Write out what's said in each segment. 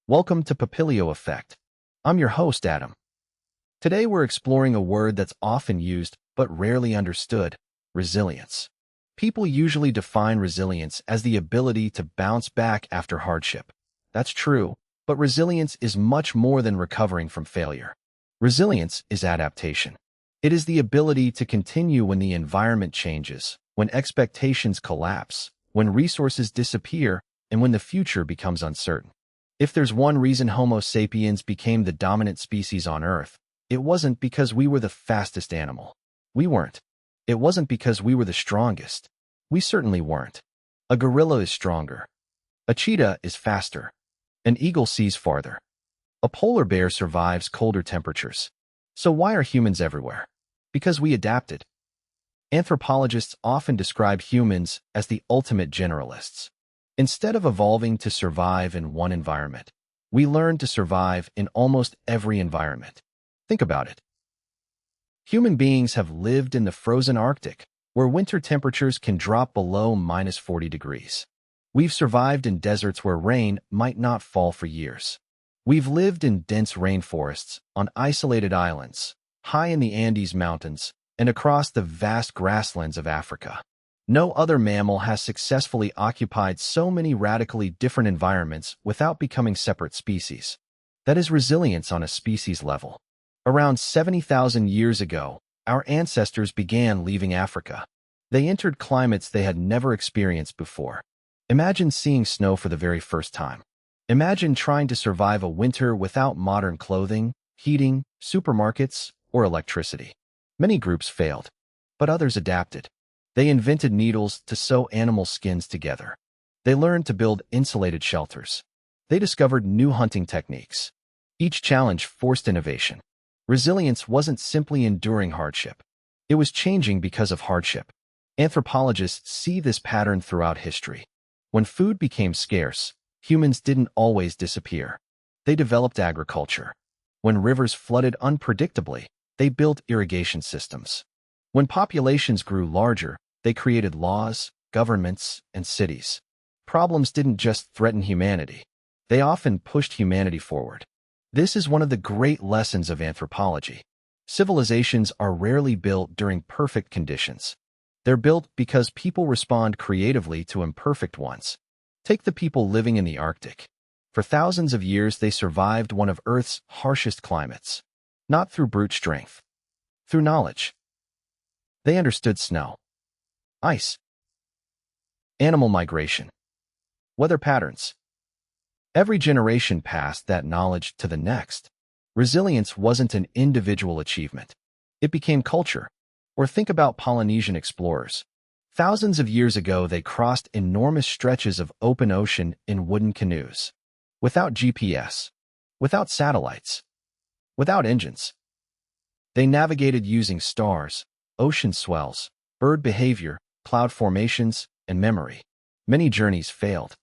Welcome to Papilio Effect. I'm your host, Adam. Today we're exploring a word that's often used but rarely understood: resilience. People usually define resilience as the ability to bounce back after hardship. That's true, but resilience is much more than recovering from failure. Resilience is adaptation. It is the ability to continue when the environment changes, when expectations collapse, when resources disappear, and when the future becomes uncertain. If there's one reason Homo sapiens became the dominant species on Earth, it wasn't because we were the fastest animal. We weren't. It wasn't because we were the strongest. We certainly weren't. A gorilla is stronger. A cheetah is faster. An eagle sees farther. A polar bear survives colder temperatures. So why are humans everywhere? Because we adapted. Anthropologists often describe humans as the ultimate generalists. Instead of evolving to survive in one environment, we learned to survive in almost every environment. Think about it. Human beings have lived in the frozen Arctic, where winter temperatures can drop below -40 degrees. We've survived in deserts where rain might not fall for years. We've lived in dense rainforests, on isolated islands, high in the Andes Mountains, and across the vast grasslands of Africa. No other mammal has successfully occupied so many radically different environments without becoming separate species. That is resilience on a species level. Around 70,000 years ago, our ancestors began leaving Africa. They entered climates they had never experienced before. Imagine seeing snow for the very first time. Imagine trying to survive a winter without modern clothing, heating, supermarkets, or electricity. Many groups failed, but others adapted. They invented needles to sew animal skins together. They learned to build insulated shelters. They discovered new hunting techniques. Each challenge forced innovation. Resilience wasn't simply enduring hardship. It was changing because of hardship. Anthropologists see this pattern throughout history. When food became scarce, humans didn't always disappear. They developed agriculture. When rivers flooded unpredictably, they built irrigation systems. When populations grew larger, they created laws, governments, and cities. Problems didn't just threaten humanity. They often pushed humanity forward. This is one of the great lessons of anthropology. Civilizations are rarely built during perfect conditions. They're built because people respond creatively to imperfect ones. Take the people living in the Arctic. For thousands of years, they survived one of Earth's harshest climates. Not through brute strength. Through knowledge. They understood snow, ice, animal migration, weather patterns. Every generation passed that knowledge to the next. Resilience wasn't an individual achievement. It became culture. Or think about Polynesian explorers. Thousands of years ago, they crossed enormous stretches of open ocean in wooden canoes. Without GPS, without satellites, without engines. They navigated using stars, ocean swells, bird behavior, cloud formations, and memory. Many journeys failed.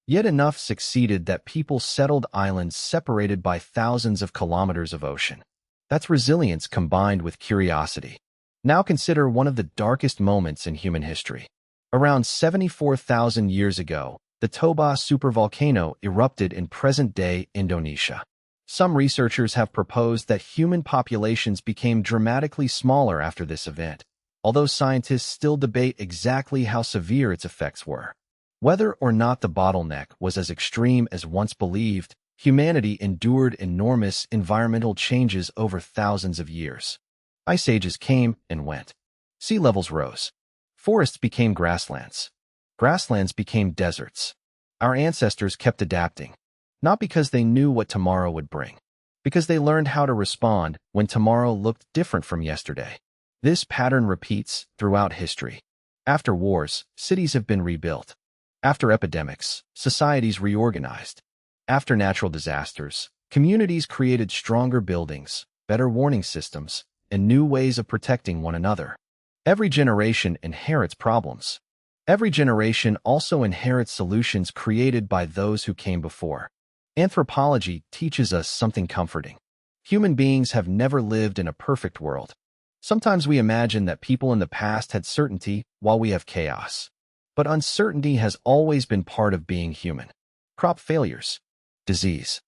Yet enough succeeded that people settled islands separated by thousands of kilometers of ocean. That's resilience combined with curiosity. Now consider one of the darkest moments in human history. Around 74,000 years ago, the Toba supervolcano erupted in present-day Indonesia. Some researchers have proposed that human populations became dramatically smaller after this event, although scientists still debate exactly how severe its effects were. Whether or not the bottleneck was as extreme as once believed, humanity endured enormous environmental changes over thousands of years. Ice ages came and went. Sea levels rose. Forests became grasslands. Grasslands became deserts. Our ancestors kept adapting, not because they knew what tomorrow would bring, because they learned how to respond when tomorrow looked different from yesterday. This pattern repeats throughout history. After wars, cities have been rebuilt. After epidemics, societies reorganized. After natural disasters, communities created stronger buildings, better warning systems, and new ways of protecting one another. Every generation inherits problems. Every generation also inherits solutions created by those who came before. Anthropology teaches us something comforting. Human beings have never lived in a perfect world. Sometimes we imagine that people in the past had certainty while we have chaos. But uncertainty has always been part of being human. Crop failures, disease,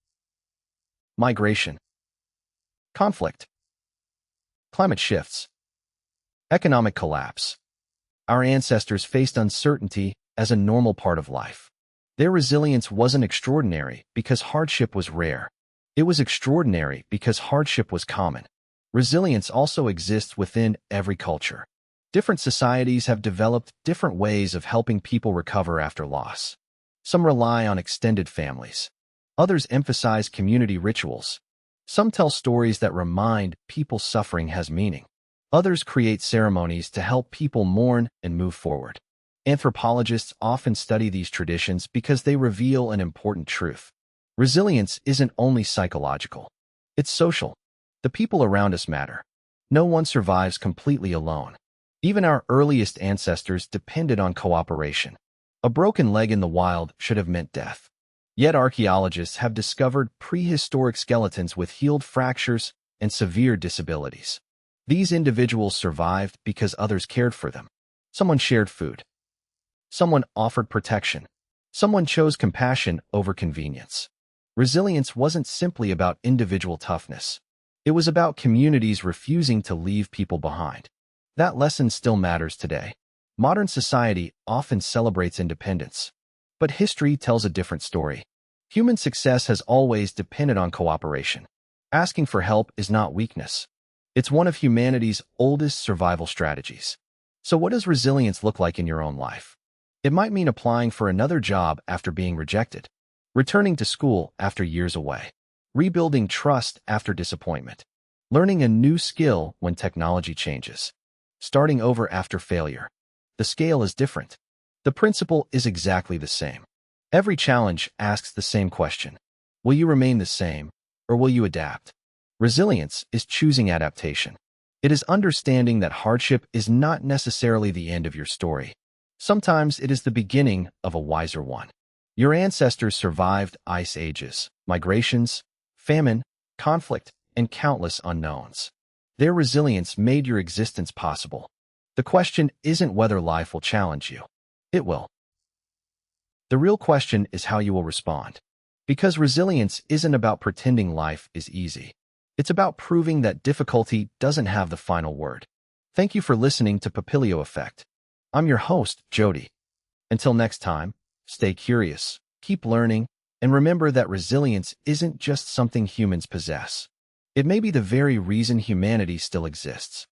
migration, conflict, climate shifts, economic collapse. Our ancestors faced uncertainty as a normal part of life. Their resilience wasn't extraordinary because hardship was rare. It was extraordinary because hardship was common. Resilience also exists within every culture. Different societies have developed different ways of helping people recover after loss. Some rely on extended families. Others emphasize community rituals. Some tell stories that remind people suffering has meaning. Others create ceremonies to help people mourn and move forward. Anthropologists often study these traditions because they reveal an important truth. Resilience isn't only psychological. It's social. The people around us matter. No one survives completely alone. Even our earliest ancestors depended on cooperation. A broken leg in the wild should have meant death. Yet archaeologists have discovered prehistoric skeletons with healed fractures and severe disabilities. These individuals survived because others cared for them. Someone shared food. Someone offered protection. Someone chose compassion over convenience. Resilience wasn't simply about individual toughness. It was about communities refusing to leave people behind. That lesson still matters today. Modern society often celebrates independence. But history tells a different story. Human success has always depended on cooperation. Asking for help is not weakness. It's one of humanity's oldest survival strategies. So what does resilience look like in your own life? It might mean applying for another job after being rejected, returning to school after years away, rebuilding trust after disappointment, learning a new skill when technology changes, starting over after failure. The scale is different. The principle is exactly the same. Every challenge asks the same question. Will you remain the same, or will you adapt? Resilience is choosing adaptation. It is understanding that hardship is not necessarily the end of your story. Sometimes it is the beginning of a wiser one. Your ancestors survived ice ages, migrations, famine, conflict, and countless unknowns. Their resilience made your existence possible. The question isn't whether life will challenge you. It will. The real question is how you will respond. Because resilience isn't about pretending life is easy. It's about proving that difficulty doesn't have the final word. Thank you for listening to Papilio Effect. I'm your host, Jody. Until next time, stay curious, keep learning, and remember that resilience isn't just something humans possess. It may be the very reason humanity still exists.